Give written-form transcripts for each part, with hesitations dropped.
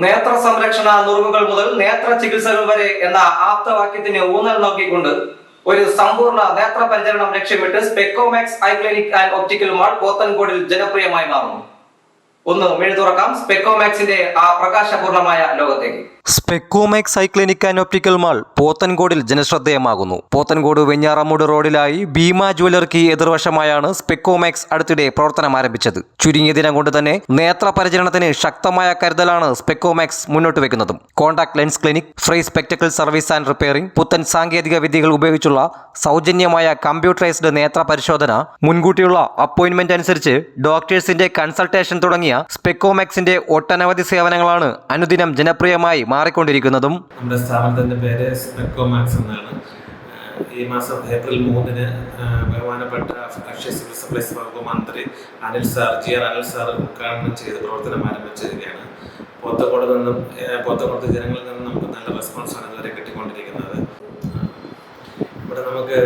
നേത്ര സംരക്ഷണ നുറുങ്ങുകൾ മുതൽ നേത്ര ചികിത്സകൾ വരെ എന്ന ആപ്തവാക്യത്തിന് ഊന്നൽ നൽകിക്കൊണ്ട് ഒരു സമ്പൂർണ്ണ നേത്ര പരിചരണം ലക്ഷ്യമിട്ട് Specomax eye clinic and optical mall പോത്തൻകോടിൽ ജനപ്രിയമായി മാറുന്നു. ഒന്ന് മെഴു തുറക്കാം സ്പെക്കോമാക്സിന്റെ ആ പ്രകാശപൂർണമായ ലോകത്തേക്ക്. Specomax eye clinic and optical mall പോത്തൻകോടിൽ ജനശ്രദ്ധേയമാകുന്നു. പോത്തൻകോട് വെഞ്ഞാറമൂട് റോഡിലായി ഭീമ ജ്വല്ലറിക്ക് എതിർവശമായാണ് സ്പെക്കോമാക്സ് അടുത്തിടെ പ്രവർത്തനം ആരംഭിച്ചത്. ചുരുങ്ങിയ ദിനം കൊണ്ട് തന്നെ നേത്ര പരിചരണത്തിന് ശക്തമായ കരുതലാണ് സ്പെക്കോമാക്സ് മുന്നോട്ട് വെക്കുന്നത്. Contact lens clinic, free spectacle service and repairing, പുത്തൻ സാങ്കേതിക വിദ്യകൾ ഉപയോഗിച്ചുള്ള സൗജന്യമായ കമ്പ്യൂട്ടറൈസ്ഡ് നേത്ര പരിശോധന, മുൻകൂട്ടിയുള്ള അപ്പോയിന്റ്മെന്റ് അനുസരിച്ച് ഡോക്ടേഴ്സിന്റെ കൺസൾട്ടേഷൻ തുടങ്ങിയ സ്പെക്കോമാക്സിന്റെ ഒട്ടനവധി സേവനങ്ങളാണ് അനുദിനം ജനപ്രിയമായി മാറിക്കൊണ്ടിരിക്കുന്നതും. നമ്മുടെ സ്ഥാപനത്തിന്റെ പേര് സ്പെക്കോമാക്സ് എന്നാണ്. ഈ മാസം ഏപ്രിൽ 3-ന് ബഹുമാനപ്പെട്ട ഭക്ഷ്യ സിവിൽ സപ്ലൈസ് വകുപ്പ് മന്ത്രി അനിൽ സാർ ഉദ്ഘാടനം ചെയ്ത് പ്രവർത്തനം ആരംഭിച്ചിരിക്കുകയാണ്. പോത്തൻകോട് ജനങ്ങളിൽ നിന്നും നമുക്ക് നല്ല റെസ്പോൺസാണ് ഇതുവരെ കിട്ടിക്കൊണ്ടിരിക്കുന്നത്. ഇവിടെ നമുക്ക്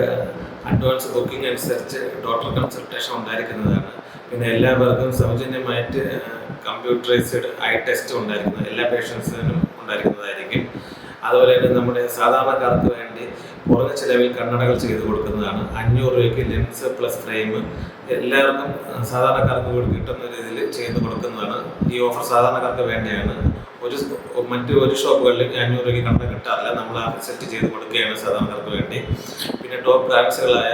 അഡ്വാൻസ് ബുക്കിംഗ് അനുസരിച്ച് ഡോക്ടർ കൺസൾട്ടേഷൻ ഉണ്ടായിരിക്കുന്നതാണ്. പിന്നെ എല്ലാവർക്കും സൗജന്യമായിട്ട് കമ്പ്യൂട്ടറൈസ്ഡ് ഐ ടെസ്റ്റ് ഉണ്ടായിരിക്കുന്നത് എല്ലാ പേഷ്യൻസിനും ഉണ്ടായിരിക്കുന്നതായിരിക്കും. അതുപോലെ തന്നെ നമ്മുടെ സാധാരണക്കാർക്ക് വേണ്ടി കുറഞ്ഞ ചിലവിൽ കണ്ണടകൾ ചെയ്ത് കൊടുക്കുന്നതാണ്. 500 രൂപയ്ക്ക് ലെൻസ് പ്ലസ് ഫ്രെയിം എല്ലാവർക്കും സാധാരണക്കാർക്ക് കൂടി കിട്ടുന്ന രീതിയിൽ ചെയ്ത് കൊടുക്കുന്നതാണ്. ഈ ഓഫർ സാധാരണക്കാർക്ക് വേണ്ടിയാണ്. മറ്റു ഒരു ഷോപ്പുകളിൽ 500 രൂപയ്ക്ക് കണ്ണട കിട്ടാറില്ല. നമ്മൾ ആ സെറ്റ് ചെയ്ത് കൊടുക്കുകയാണ് സാധാരണക്കാർക്ക് വേണ്ടി. പിന്നെ ടോപ്പ് ബ്രാൻഡ്സുകളായ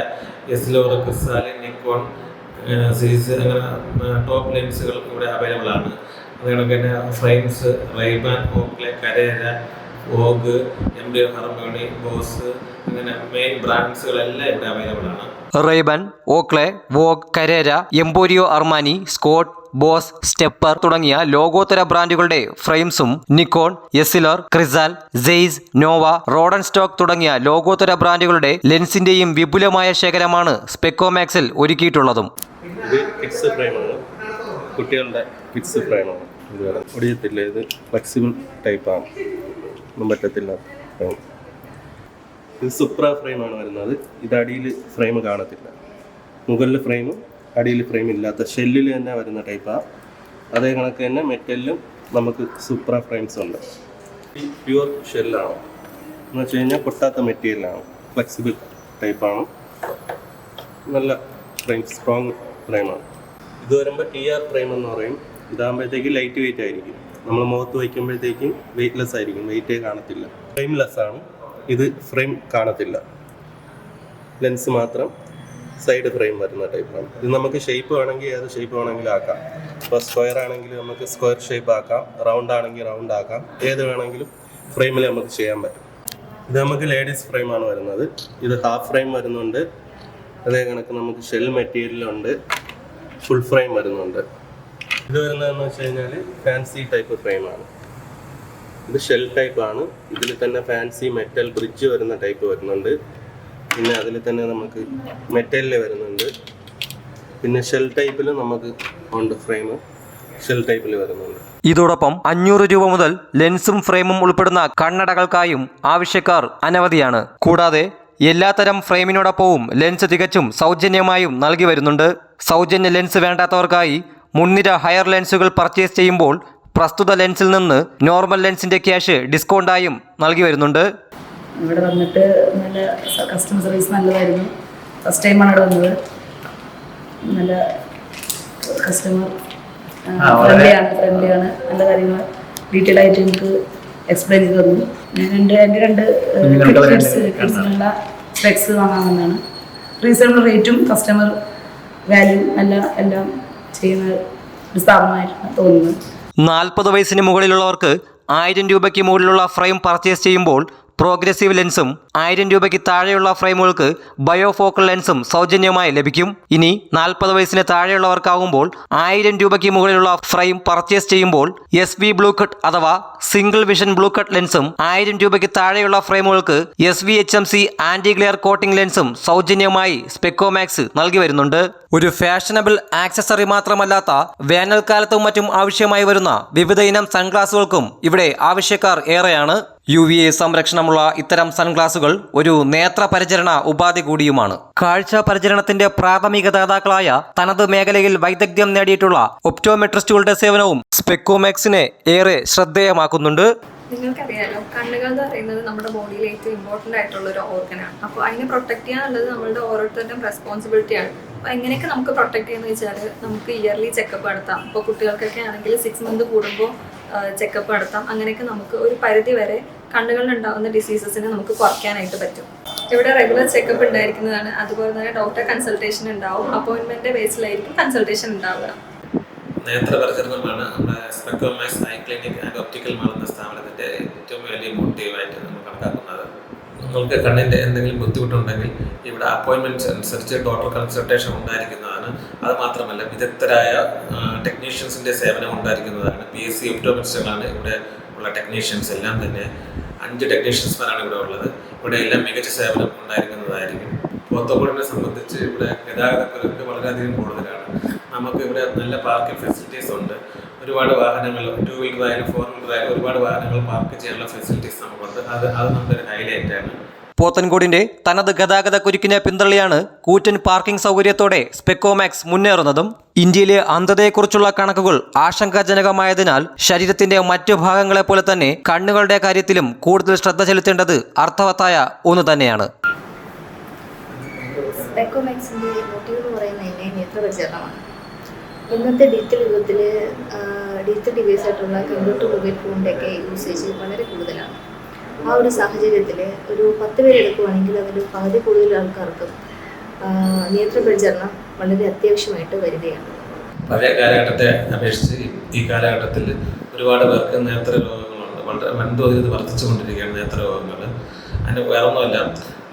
എസ്ലോർ, ക്രിസാലിൻ, നിക്കോൺ, സീസ് അങ്ങനെ ടോപ്പ് ലെൻസുകൾ ഇവിടെ അവൈലബിൾ ആണ്. അതുകണക്ക് തന്നെ frames Ray-Ban, Oakley, Carrera, Vogue, Emporio, Armani, Boss അങ്ങനെ മെയിൻ ബ്രാൻഡ്സുകളെല്ലാം ഇവിടെ അവൈലബിൾ ആണ്. Ray-Ban, Oakley, Vogue, Carrera, Emporio, Armani, Scott, Boss, Stepper തുടങ്ങിയ ലോകോത്തര ബ്രാൻഡുകളുടെ ഫ്രെയിംസും Nikon, Essilor, Crizal, Zeiss, Nova, Rodenstock തുടങ്ങിയ ലോകോത്തര ബ്രാൻഡുകളുടെ ലെൻസിന്റെയും വിപുലമായ ശേഖരമാണ് സ്പെക്കോമാക്സിൽ ഒരുക്കിയിട്ടുള്ളതും. ഇത് ഫിക്സ് ഫ്രെയിമാണ്, കുട്ടികളുടെ ഫിക്സ് ഫ്രെയിമാണ്. ഇത് ഒടിയത്തില്ല, ഇത് ഫ്ലെക്സിബിൾ ടൈപ്പാണ്, ഒന്നും പറ്റത്തില്ല. ഇത് സുപ്ര ഫ്രെയിമാണ് വരുന്നത്. ഇത് അടിയിൽ ഫ്രെയിം കാണത്തില്ല, മുകളിൽ ഫ്രെയിമും അടിയിൽ ഫ്രെയിം ഇല്ലാത്ത ഷെല്ലിൽ തന്നെ വരുന്ന ടൈപ്പാണ്. അതേ കണക്ക് തന്നെ മെറ്റലിലും നമുക്ക് സുപ്ര ഫ്രെയിംസ് ഉണ്ട്. ഈ പ്യുവർ ഷെല്ലാണ് എന്ന് വെച്ച് കഴിഞ്ഞാൽ പൊട്ടാത്ത മെറ്റീരിയലാണ്, ഫ്ലെക്സിബിൾ ടൈപ്പാണ്, നല്ല ഫ്രെയിം, സ്ട്രോങ് ഫ്രെയിമാണ്. ഇത് വരുമ്പോൾ TR ഫ്രെയിം എന്ന് പറയും. ഇതാകുമ്പോഴത്തേക്ക് ലൈറ്റ് വെയിറ്റ് ആയിരിക്കും, നമ്മൾ മുഖത്ത് വയ്ക്കുമ്പോഴത്തേക്കും വെയ്റ്റ്ലെസ് ആയിരിക്കും, വെയിറ്റേ കാണത്തില്ല. ഫ്രെയിംലെസ് ആണ് ഇത്, ഫ്രെയിം കാണത്തില്ല, ലെൻസ് മാത്രം സൈഡ് ഫ്രെയിം വരുന്ന ടൈപ്പാണ്. ഇത് നമുക്ക് ഷേപ്പ് വേണമെങ്കിൽ ഏത് ഷേപ്പ് വേണമെങ്കിലും ആക്കാം. ഇപ്പോൾ സ്ക്വയർ ആണെങ്കിൽ നമുക്ക് സ്ക്വയർ ഷേപ്പ് ആക്കാം, റൗണ്ട് ആണെങ്കിൽ റൗണ്ട് ആക്കാം, ഏത് വേണമെങ്കിലും ഫ്രെയിമിൽ നമുക്ക് ചെയ്യാൻ പറ്റും. ഇത് നമുക്ക് ലേഡീസ് ഫ്രെയിമാണ് വരുന്നത്. ഇത് ഹാഫ് ഫ്രെയിം വരുന്നുണ്ട്, അതേ കണക്ക് നമുക്ക് ഷെൽ മെറ്റീരിയലുണ്ട്, ഫുൾ ഫ്രെയിം വരുന്നുണ്ട്. ഇത് വരുന്നതെന്ന് വെച്ച് കഴിഞ്ഞാൽ ഫാൻസി ടൈപ്പ് ഫ്രെയിമാണ്. ഇത് ഷെൽ ടൈപ്പാണ്. ഇതിൽ തന്നെ ഫാൻസി മെറ്റൽ ബ്രിഡ്ജ് വരുന്ന ടൈപ്പ് വരുന്നുണ്ട്. പിന്നെ അതിൽ തന്നെ നമുക്ക് മെറ്റലിൽ വരുന്നുണ്ട്. പിന്നെ ഷെൽ ടൈപ്പിൽ നമുക്ക് ഉണ്ട് ഫ്രെയിം, ഷെൽ ടൈപ്പിൽ വരുന്നുണ്ട്. ഇതോടൊപ്പം 500 രൂപ മുതൽ ലെൻസും ഫ്രെയിമും ഉൾപ്പെടുന്ന കണ്ണടകൾക്കായും ആവശ്യക്കാർ അനവധിയാണ്. കൂടാതെ എല്ലാത്തരം ഫ്രെയിമിനോടൊപ്പവും ലെൻസ് തികച്ചും സൗജന്യമായും നൽകി വരുന്നുണ്ട്. സൗജന്യ ലെൻസ് വേണ്ടാത്തവർക്കായി മുൻനിര ഹയർ ലെൻസുകൾ പർച്ചേസ് ചെയ്യുമ്പോൾ പ്രസ്തുത ലെൻസിൽ നിന്ന് നോർമൽ ലെൻസിന്റെ ക്യാഷ് ഡിസ്കൗണ്ടായും നൽകി വരുന്നുണ്ട്. ഇവിടെ വന്നിട്ട് നല്ല കസ്റ്റമർ സർവീസ് നല്ലതായിരുന്നു. ഫസ്റ്റ് ടൈമാണ് ഇവിടെ വന്നത്. നല്ല കസ്റ്റമർ ഫ്രണ്ട്ലിയാണ്, നല്ല കാര്യങ്ങൾ ഡീറ്റെയിൽ ആയിട്ട് എനിക്ക് എക്സ്പ്ലെയിൻ ചെയ്ത് തന്നു. ഞാൻ എൻ്റെ രണ്ട് കിഡ്സിനുള്ള സ്പെക്സ് വാങ്ങാൻ വന്നതാണ്. റീസണബിൾ റേറ്റും കസ്റ്റമർ വാല്യൂ എല്ലാം ചെയ്യുന്ന ഒരു സ്ഥാപനമായിട്ടാണ് തോന്നുന്നത്. 40 വയസ്സിന് മുകളിലുള്ളവർക്ക് 1000 രൂപയ്ക്ക് മുകളിലുള്ള ഫ്രെയിം പർച്ചേസ് ചെയ്യുമ്പോൾ പ്രോഗ്രസീവ് ലെൻസും 1000 രൂപയ്ക്ക് താഴെയുള്ള ഫ്രെയിമുകൾക്ക് ബയോഫോക്കൽ ലെൻസും സൗജന്യമായി ലഭിക്കും. ഇനി 40 വയസ്സിന് താഴെയുള്ളവർക്കാകുമ്പോൾ 1000 രൂപയ്ക്ക് മുകളിലുള്ള ഫ്രെയിം പർച്ചേസ് ചെയ്യുമ്പോൾ SV ബ്ലൂ കട്ട് അഥവാ സിംഗിൾ വിഷൻ ബ്ലൂ കട്ട് ലെൻസും 1000 രൂപയ്ക്ക് താഴെയുള്ള ഫ്രെയിമുകൾക്ക് SVHMC ആന്റി ഗ്ലെയർ കോട്ടിംഗ് ലെൻസും സൗജന്യമായി സ്പെക്കോമാക്സ് നൽകി വരുന്നുണ്ട്. ഒരു ഫാഷനബിൾ ആക്സസറി മാത്രമല്ലാത്ത വേനൽക്കാലത്തും മറ്റും ആവശ്യമായി വരുന്ന വിവിധ ഇനം സൺഗ്ലാസുകൾക്കും ഇവിടെ ആവശ്യക്കാർ ഏറെയാണ്. UVA സംരക്ഷണമുള്ള ഇത്തരം സൺഗ്ലാസുകൾ ഒരു നേത്ര പരിചരണ ഉപാധി കൂടിയുമാണ്. കാഴ്ച പരിചരണത്തിന്റെ പ്രാഥമിക ദാതാക്കളായ തനത് മേഖലയിൽ വൈദഗ്ധ്യം നേടിയിട്ടുള്ള ഒപ്റ്റോമെട്രിസ്റ്റുകളുടെ സേവനവും സ്പെക്കോമാക്സിനെ ഏറെ ശ്രദ്ധേയമാക്കുന്നുണ്ട്. നിങ്ങൾക്കറിയാലോ, കണ്ണുകൾ എന്ന് പറയുന്നത് നമ്മുടെ ബോഡിയിലെ ഏറ്റവും ഇമ്പോർട്ടൻ്റ് ആയിട്ടുള്ള ഒരു ഓർഗനാണ്. അപ്പോൾ അതിനെ പ്രൊട്ടക്ട് ചെയ്യാനുള്ളത് നമ്മളുടെ ഓരോരുത്തരുടെയും റെസ്പോൺസിബിലിറ്റിയാണ്. അപ്പോൾ എങ്ങനെയൊക്കെ നമുക്ക് പ്രൊട്ടക്ട് ചെയ്യുന്നത് വെച്ചാൽ നമുക്ക് ഇയർലി ചെക്കപ്പ് നടത്താം. ഇപ്പോൾ കുട്ടികൾക്കൊക്കെ ആണെങ്കിൽ 6 മന്ത് കൂടുമ്പോൾ ചെക്കപ്പ് നടത്താം. അങ്ങനെയൊക്കെ നമുക്ക് ഒരു പരിധി വരെ കണ്ണുകളിലുണ്ടാകുന്ന ഡിസീസസിനെ നമുക്ക് കുറയ്ക്കാനായിട്ട് പറ്റും. ഇവിടെ റെഗുലർ ചെക്കപ്പ് ഉണ്ടായിരിക്കുന്നതാണ്. അതുപോലെ തന്നെ ഡോക്ടർ കൺസൾട്ടേഷൻ ഉണ്ടാവും. അപ്പോയിൻമെൻറ്റ് ബേസിലായിരിക്കും കൺസൾട്ടേഷൻ ഉണ്ടാവുക. നേത്രപരിചരണമാണ് നമ്മുടെ Specomax eye clinic and optical mall എന്ന സ്ഥാപനത്തിൻ്റെ ഏറ്റവും വലിയ മോട്ടീവായിട്ട് നമ്മൾ കണക്കാക്കുന്നത്. നിങ്ങൾക്ക് കണ്ണിൻ്റെ എന്തെങ്കിലും ബുദ്ധിമുട്ടുണ്ടെങ്കിൽ ഇവിടെ അപ്പോയിൻമെൻറ്റ്സ് അനുസരിച്ച് ഡോക്ടർ കൺസൾട്ടേഷൻ ഉണ്ടായിരിക്കുന്നതാണ്. അത് മാത്രമല്ല വിദഗ്ധരായ ടെക്നീഷ്യൻസിൻ്റെ സേവനം ഉണ്ടായിരിക്കുന്നതാണ്. PSC ഒപ്റ്റോമെട്രിസ്റ്റുകളാണ് ഇവിടെ ഉള്ള ടെക്നീഷ്യൻസ് എല്ലാം തന്നെ. 5 ടെക്നീഷ്യൻസ്മാരാണ് ഇവിടെ ഉള്ളത്. ഇവിടെ എല്ലാം മികച്ച സേവനം ഉണ്ടായിരിക്കുന്നതായിരിക്കും. പോത്തങ്കോടിനെ സംബന്ധിച്ച് ഇവിടെ ഗതാഗതക്കുരുക്ക് വളരെയധികം കൂടുതലാണ്. നമുക്ക് ഇവിടെ നല്ല പാർക്കിംഗ് ഫെസിലിറ്റീസ് ഉണ്ട്. ഒരുപാട് വാഹനങ്ങൾ 2 വീലറായാലും 4 വീലറായാലും ഒരുപാട് വാഹനങ്ങൾ പാർക്ക് ചെയ്യാനുള്ള ഫെസിലിറ്റീസ് നമുക്കുണ്ട്. അത് നമ്മുടെ ഒരു ഹൈലൈറ്റ് ആണ്. പോത്തൻകോടിന്റെ തനത് ഗതാഗത കുരുക്കിനെ പിന്തള്ളിയാണ് കൂറ്റൻ പാർക്കിംഗ് സൗകര്യത്തോടെ സ്പെക്കോമാക്സ് മുന്നേറുന്നതും. ഇന്ത്യയിലെ അന്ധതയെക്കുറിച്ചുള്ള കണക്കുകൾ ആശങ്കാജനകമായതിനാൽ ശരീരത്തിന്റെ മറ്റു ഭാഗങ്ങളെ പോലെ തന്നെ കണ്ണുകളുടെ കാര്യത്തിലും കൂടുതൽ ശ്രദ്ധ ചെലുത്തേണ്ടത് അർത്ഥവത്തായ ഒന്ന് തന്നെയാണ്. സ്പെക്കോമാക്സിൻ്റെ മോട്ടീവ് എന്ന് പറയുന്നത് തന്നെ നേത്രപരിചരണമാണ്. ഇന്നത്തെ ഡിജിറ്റൽ യുഗത്തിൽ ഡിജിറ്റൽ ഡിവൈസ് ആയിട്ടുള്ള കമ്പ്യൂട്ടർ, മൊബൈൽ ഫോണിൻ്റെയൊക്കെ യൂസേജ് വളരെ കൂടുതലാണ്. ആ ഒരു സാഹചര്യത്തിൽ ഒരു 10 പേര് എടുക്കുകയാണെങ്കിൽ അതിൽ പകുതി കൂടുതൽ ആൾക്കാർക്കും നേത്രപരിചരണം വളരെ അത്യാവശ്യമായിട്ട് വരികയാണ്. പഴയ കാലഘട്ടത്തെ അപേക്ഷിച്ച് ഈ കാലഘട്ടത്തിൽ ഒരുപാട് പേർക്ക് നേത്രരോഗങ്ങളുണ്ട്. വളരെ വൻതോതിൽ ഇത് വർദ്ധിച്ചുകൊണ്ടിരിക്കുകയാണ് നേത്രരോഗങ്ങൾ. അതിന് വേറൊന്നുമല്ല,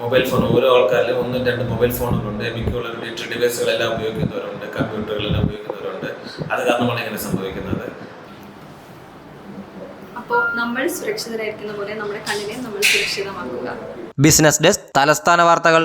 മൊബൈൽ ഫോൺ ഓരോ ആൾക്കാരിലും 1-2 മൊബൈൽ ഫോണുകളുണ്ട്. മിക്കുള്ള ഡിജിറ്റൽ ഡിവൈസുകളെല്ലാം ഉപയോഗിക്കുന്നവരുണ്ട്, കമ്പ്യൂട്ടറുകളെല്ലാം ഉപയോഗിക്കുന്നവരുണ്ട്. അത് കാരണമാണ് ഇങ്ങനെ സംഭവിക്കുന്നത്. അപ്പോൾ നമ്മൾ സുരക്ഷിതരായിരിക്കുന്ന പോലെ നമ്മുടെ കണ്ണിനെ നമ്മൾ സുരക്ഷിതമാക്കുക. ബിസിനസ് ഡെസ്ക്, തലസ്ഥാന വാർത്തകൾ.